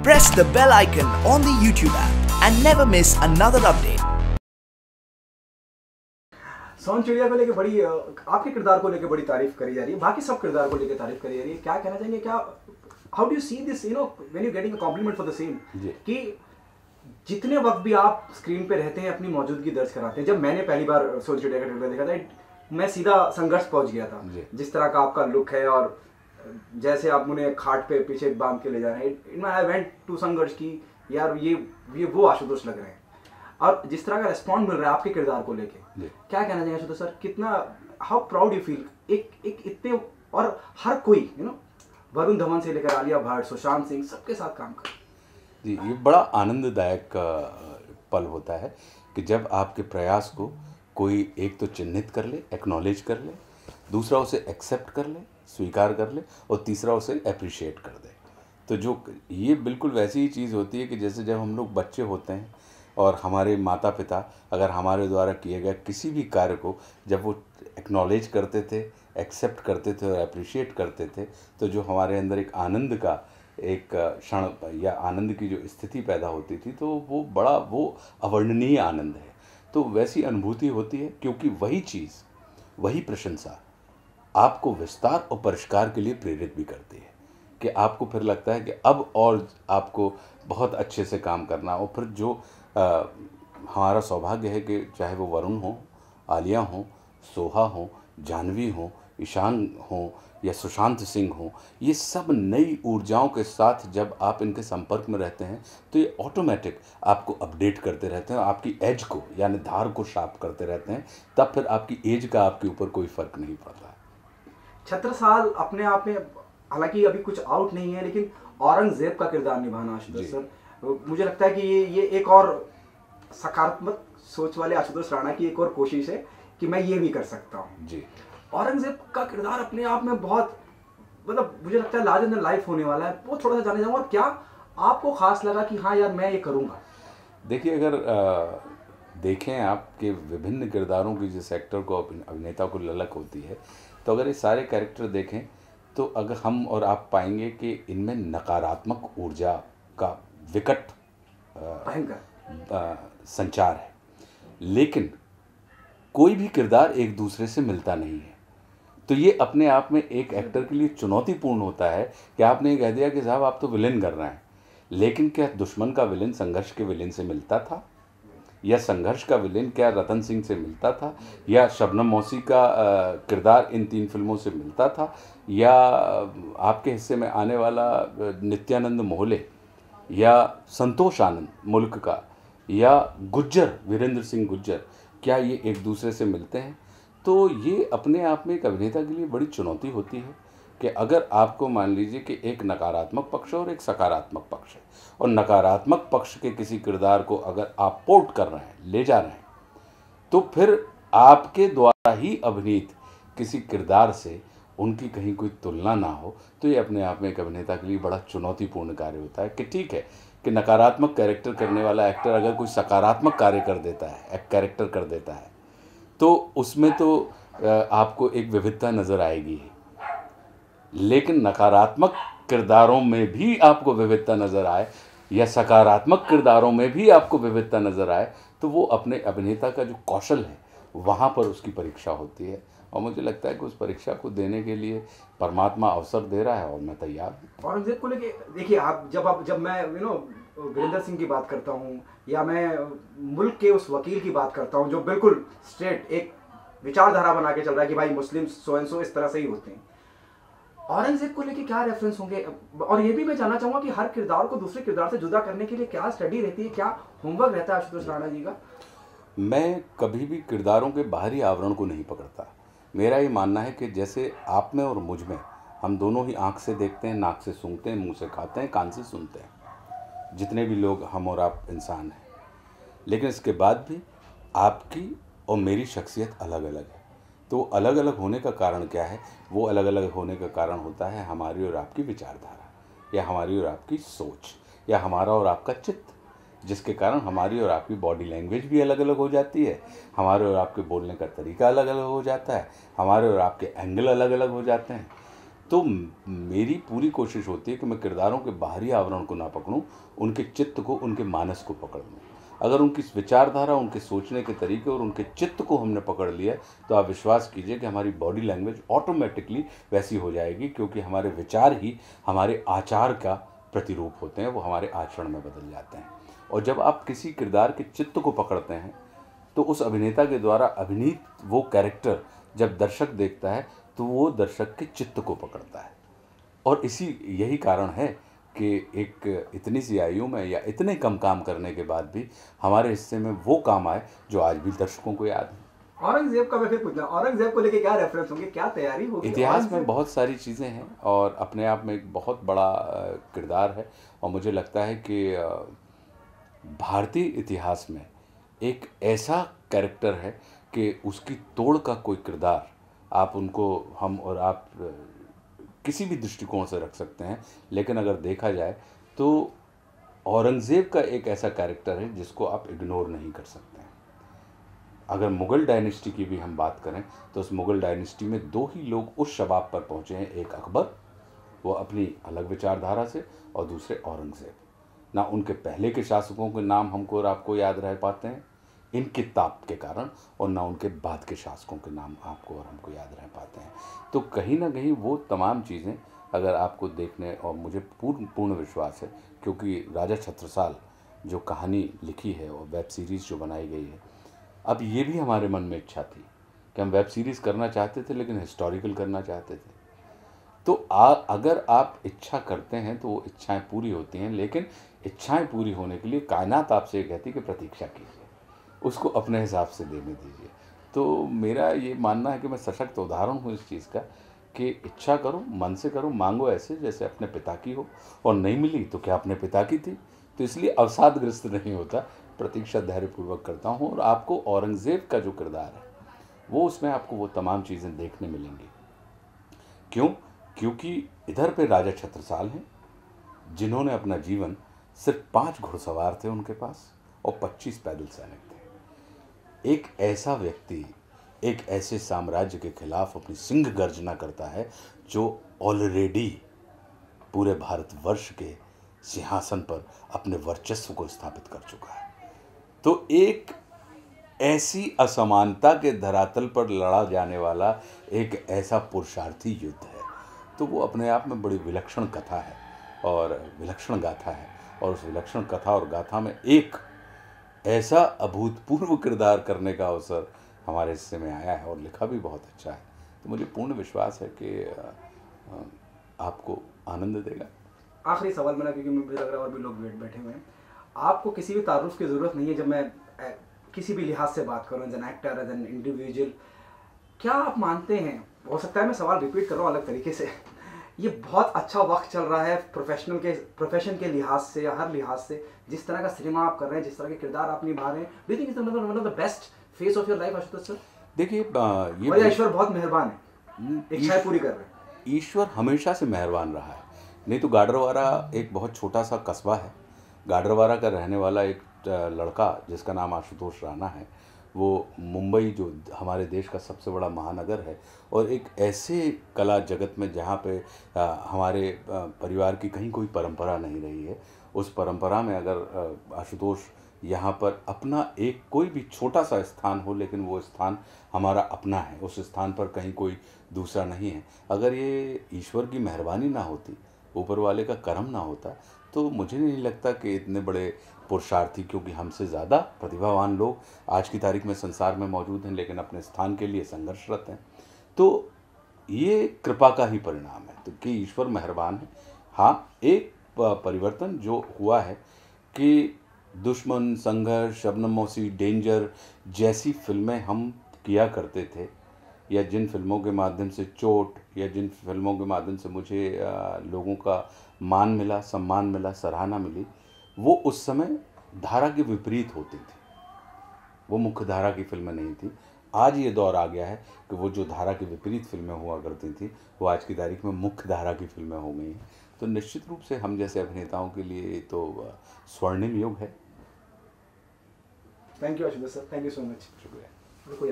Press the bell icon on the YouTube app and never miss another update. सोन चिड़िया को लेके बड़ी आपके किरदार को लेके बड़ी तारीफ करी जा रही है, बाकी सब किरदार को लेके तारीफ करी जा रही है। क्या कहना चाहेंगे, क्या how do you see this, you know, when you getting a compliment for the same, कि जितने वक्त भी आप स्क्रीन पे रहते हैं अपनी मौजूदगी दर्ज कराते हैं। जब मैंने पहली बार सोन चिड़िया का ट्रेलर देखा था, मैं सीधा संघर्ष पहुंच गया था। जिस तरह का आपका लुक है और जैसे आप उन्हें खाट पे पीछे बांध के ले जा रहे हैं, आई वेंट टू संघर्ष की यार ये वो आशुतोष लग रहे हैं। और जिस तरह का रिस्पॉन्स मिल रहा है आपके किरदार को लेके, क्या कहना चाहिए आशुतोष सर, कितना हाउ प्राउड यू फील, एक इतने, और हर कोई यू नो, वरुण धवन से लेकर आलिया भट्ट, सुशांत सिंह, सबके साथ काम कर जी, ये बड़ा आनंददायक पल होता है कि जब आपके प्रयास को कोई एक तो चिन्हित कर ले, एक्नॉलेज कर ले, दूसरा उसे एक्सेप्ट कर ले, स्वीकार कर ले, और तीसरा उसे अप्रिशिएट कर दे। तो जो ये बिल्कुल वैसी ही चीज़ होती है कि जैसे जब हम लोग बच्चे होते हैं और हमारे माता पिता अगर हमारे द्वारा किए गए किसी भी कार्य को जब वो एक्नॉलेज करते थे, एक्सेप्ट करते थे और अप्रिशिएट करते थे, तो जो हमारे अंदर एक आनंद का एक क्षण या आनंद की जो स्थिति पैदा होती थी, तो वो अवर्णनीय आनंद है। तो वैसी अनुभूति होती है, क्योंकि वही चीज़, वही प्रशंसा आपको विस्तार और परिष्कार के लिए प्रेरित भी करती है, कि आपको फिर लगता है कि अब और आपको बहुत अच्छे से काम करना। और फिर जो हमारा सौभाग्य है कि चाहे वो वरुण हो, आलिया हो, सोहा हो, जानवी हो, ईशान हो या सुशांत सिंह हो, ये सब नई ऊर्जाओं के साथ जब आप इनके संपर्क में रहते हैं तो ये ऑटोमेटिक आपको अपडेट करते रहते हैं, आपकी एज को यानी धार को शार्प करते रहते हैं। तब फिर आपकी एज का आपके ऊपर कोई फ़र्क नहीं पड़ता है। छत्रसाल अपने आप में, हालांकि अभी कुछ आउट नहीं है, लेकिन औरंगजेब का किरदार निभाना आशुतोष सर, मुझे लगता है कि ये एक और सकारात्मक सोच वाले आशुतोष राणा की एक और कोशिश है कि मैं ये भी कर सकता हूँ जी। औरंगजेब का किरदार अपने आप में बहुत, मतलब मुझे लगता है लार्जर देन लाइफ होने वाला है। वो थोड़ा सा जाने जाऊँगा, और क्या आपको खास लगा कि हाँ यार मैं ये करूँगा? देखिए, अगर देखें आप कि विभिन्न किरदारों की जिस एक्टर को, अभिनेता को ललक होती है, तो अगर ये सारे कैरेक्टर देखें तो अगर हम और आप पाएंगे कि इनमें नकारात्मक ऊर्जा का विकट संचार है, लेकिन कोई भी किरदार एक दूसरे से मिलता नहीं है। तो ये अपने आप में एक एक्टर के लिए चुनौतीपूर्ण होता है कि आपने ये कह दिया कि साहब आप तो विलेन कर रहे हैं, लेकिन क्या दुश्मन का विलेन संघर्ष के विलेन से मिलता था, या संघर्ष का विलेन क्या रतन सिंह से मिलता था, या शबनम मौसी का किरदार इन 3 फिल्मों से मिलता था, या आपके हिस्से में आने वाला नित्यानंद मोहले या संतोष आनंद मुल्क का, या गुज्जर वीरेंद्र सिंह गुज्जर, क्या ये एक दूसरे से मिलते हैं? तो ये अपने आप में एक अभिनेता के लिए बड़ी चुनौती होती है कि अगर आपको मान लीजिए कि एक नकारात्मक पक्ष और एक सकारात्मक पक्ष है, और नकारात्मक पक्ष के किसी किरदार को अगर आप पोर्ट कर रहे हैं, ले जा रहे हैं, तो फिर आपके द्वारा ही अभिनीत किसी किरदार से उनकी कहीं कोई तुलना ना हो, तो ये अपने आप में एक अभिनेता के लिए बड़ा चुनौतीपूर्ण कार्य होता है। कि ठीक है कि नकारात्मक कैरेक्टर करने वाला एक्टर अगर कोई सकारात्मक कार्य कर देता है, एक कैरेक्टर कर देता है, तो उसमें तो आपको एक विविधता नज़र आएगी, लेकिन नकारात्मक किरदारों में भी आपको विविधता नज़र आए या सकारात्मक किरदारों में भी आपको विविधता नज़र आए, तो वो अपने अभिनेता का जो कौशल है वहाँ पर उसकी परीक्षा होती है। और मुझे लगता है कि उस परीक्षा को देने के लिए परमात्मा अवसर दे रहा है और मैं तैयार हूँ। औरंगजेब को लेके देखिए, आप जब मैं यू नो वीरेंद्र सिंह की बात करता हूँ, या मैं मुल्क के उस वकील की बात करता हूँ जो बिल्कुल स्ट्रेट एक विचारधारा बना के चल रहा है कि भाई मुस्लिम सो एंड सो इस तरह से ही होते हैं, औरंगजेब को लेके क्या रेफरेंस होंगे? और ये भी मैं जानना चाहूँगा कि हर किरदार को दूसरे किरदार से जुदा करने के लिए क्या स्टडी रहती है, क्या होमवर्क रहता है आशुतोष राणा जी का? मैं कभी भी किरदारों के बाहरी आवरण को नहीं पकड़ता। मेरा ये मानना है कि जैसे आप में और मुझ में, हम दोनों ही आँख से देखते हैं, नाक से सूंघते हैं, मुंह से खाते हैं, कान से सुनते हैं, जितने भी लोग हम और आप इंसान हैं, लेकिन इसके बाद भी आपकी और मेरी शख्सियत अलग अलग है। तो अलग अलग होने का कारण क्या है? वो अलग अलग होने का कारण होता है हमारी और आपकी विचारधारा, या हमारी और आपकी सोच, या हमारा और आपका चित्त, जिसके कारण हमारी और आपकी बॉडी लैंग्वेज भी अलग अलग हो जाती है, हमारे और आपके बोलने का तरीका अलग अलग हो जाता है, हमारे और आपके एंगल अलग अलग हो जाते हैं। तो मेरी पूरी कोशिश होती है कि मैं किरदारों के बाहरी आवरण को ना पकड़ूं, उनके चित्त को, उनके मानस को पकड़ लूं। अगर उनकी विचारधारा, उनके सोचने के तरीके और उनके चित्त को हमने पकड़ लिया तो आप विश्वास कीजिए कि हमारी बॉडी लैंग्वेज ऑटोमेटिकली वैसी हो जाएगी, क्योंकि हमारे विचार ही हमारे आचार का प्रतिरूप होते हैं, वो हमारे आचरण में बदल जाते हैं। और जब आप किसी किरदार के चित्त को पकड़ते हैं तो उस अभिनेता के द्वारा अभिनीत वो कैरेक्टर जब दर्शक देखता है तो वो दर्शक के चित्त को पकड़ता है। और यही कारण है कि एक इतनी सी आयु में या इतने कम काम करने के बाद भी हमारे हिस्से में वो काम आए जो आज भी दर्शकों को याद है। औरंगजेब का मैं फिर पूछना, औरंगजेब को लेके क्या रेफरेंस होंगे, क्या तैयारी होगी? इतिहास में बहुत सारी चीज़ें हैं और अपने आप में एक बहुत बड़ा किरदार है। और मुझे लगता है कि भारतीय इतिहास में एक ऐसा कैरेक्टर है कि उसकी तोड़ का कोई किरदार आप उनको, हम और आप किसी भी दृष्टिकोण से रख सकते हैं, लेकिन अगर देखा जाए तो औरंगज़ेब का एक ऐसा कैरेक्टर है जिसको आप इग्नोर नहीं कर सकते हैं। अगर मुग़ल डायनेस्टी की भी हम बात करें तो उस मुग़ल डायनेस्टी में दो ही लोग उस शबाब पर पहुँचे हैं, एक अकबर, वो अपनी अलग विचारधारा से, और दूसरे औरंगज़ेब। ना उनके पहले के शासकों के नाम हमको और आपको याद रह पाते हैं इन किताब के कारण, और ना उनके बाद के शासकों के नाम आपको और हमको याद रह पाते हैं। तो कहीं ना कहीं वो तमाम चीज़ें अगर आपको देखने, और मुझे पूर्ण विश्वास है क्योंकि राजा छत्रसाल जो कहानी लिखी है और वेब सीरीज़ जो बनाई गई है, अब ये भी हमारे मन में इच्छा थी कि हम वेब सीरीज़ करना चाहते थे लेकिन हिस्टोरिकल करना चाहते थे। तो अगर आप इच्छा करते हैं तो वो इच्छाएं पूरी होती हैं, लेकिन इच्छाएं पूरी होने के लिए कायनात आपसे ये कहती है कि प्रतीक्षा कीजिए, उसको अपने हिसाब से देने दीजिए। तो मेरा ये मानना है कि मैं सशक्त उदाहरण हूँ इस चीज़ का कि इच्छा करो, मन से करो, मांगो ऐसे जैसे अपने पिता की हो, और नहीं मिली तो क्या अपने पिता की थी। तो इसलिए अवसादग्रस्त नहीं होता, प्रतीक्षा धैर्यपूर्वक करता हूँ। और आपको औरंगज़ेब का जो किरदार है वो, उसमें आपको वो तमाम चीज़ें देखने मिलेंगी। क्यों? क्योंकि इधर पे राजा छत्रसाल हैं जिन्होंने अपना जीवन, सिर्फ 5 घुड़सवार थे उनके पास और 25 पैदल सैनिक थे। एक ऐसा व्यक्ति एक ऐसे साम्राज्य के खिलाफ अपनी सिंह गर्जना करता है जो ऑलरेडी पूरे भारतवर्ष के सिंहासन पर अपने वर्चस्व को स्थापित कर चुका है। तो एक ऐसी असमानता के धरातल पर लड़ा जाने वाला एक ऐसा पुरुषार्थी युद्ध है, तो वो अपने आप में बड़ी विलक्षण कथा है और विलक्षण गाथा है। और उस विलक्षण कथा और गाथा में एक ऐसा अभूतपूर्व किरदार करने का अवसर हमारे हिस्से में आया है और लिखा भी बहुत अच्छा है। तो मुझे पूर्ण विश्वास है कि आपको आनंद देगा। आखिरी सवाल मेरा, क्योंकि मुझे लग रहा है और भी लोग बैठे हुए हैं, आपको किसी भी तारुफ की ज़रूरत नहीं है। जब मैं किसी भी लिहाज से बात करूँ, as an actor, as an individual, क्या आप मानते हैं, हो सकता है मैं सवाल रिपीट कर रहा हूँ अलग तरीके से, ये बहुत अच्छा वक्त चल रहा है प्रोफेशन के लिहाज से या हर लिहाज से, जिस तरह का सिनेमा आप कर रहे हैं, जिस तरह के किरदार आप निभा रहे हैं, do you think it's one of the best phase of your life Ashutosh sir? देखिए, ये ईश्वर बहुत मेहरबान है, इच्छाएं पूरी कर रहे हैं। ईश्वर हमेशा से मेहरबान रहा है। नहीं तो गाडरवारा एक बहुत छोटा सा कस्बा है। गाडरवारा का रहने वाला एक लड़का जिसका नाम आशुतोष राणा है, वो मुंबई जो हमारे देश का सबसे बड़ा महानगर है, और एक ऐसे कला जगत में जहाँ पे हमारे परिवार की कहीं कोई परंपरा नहीं रही है, उस परंपरा में अगर आशुतोष यहाँ पर अपना एक कोई भी छोटा सा स्थान हो, लेकिन वो स्थान हमारा अपना है, उस स्थान पर कहीं कोई दूसरा नहीं है। अगर ये ईश्वर की मेहरबानी ना होती, ऊपर वाले का करम ना होता, तो मुझे नहीं लगता कि इतने बड़े पुरुषार्थी, क्योंकि हमसे ज़्यादा प्रतिभावान लोग आज की तारीख में संसार में मौजूद हैं, लेकिन अपने स्थान के लिए संघर्षरत हैं। तो ये कृपा का ही परिणाम है, तो कि ईश्वर मेहरबान है। हाँ, एक परिवर्तन जो हुआ है कि दुश्मन, संघर्ष, शबनम मौसी, डेंजर जैसी फिल्में हम किया करते थे, या जिन फिल्मों के माध्यम से चोट, या जिन फिल्मों के माध्यम से मुझे लोगों का मान मिला, सम्मान मिला, सराहना मिली, वो उस समय धारा के विपरीत होती थी, वो मुख्य धारा की फिल्में नहीं थी। आज ये दौर आ गया है कि वो जो धारा के विपरीत फिल्में हुआ करती थी, वो आज की तारीख में मुख्य धारा की फिल्में हो गई हैं। तो निश्चित रूप से हम जैसे अभिनेताओं के लिए तो स्वर्णिम युग है। Thank you Ashutosh sir, thank you so much. शुक्रिया। कोई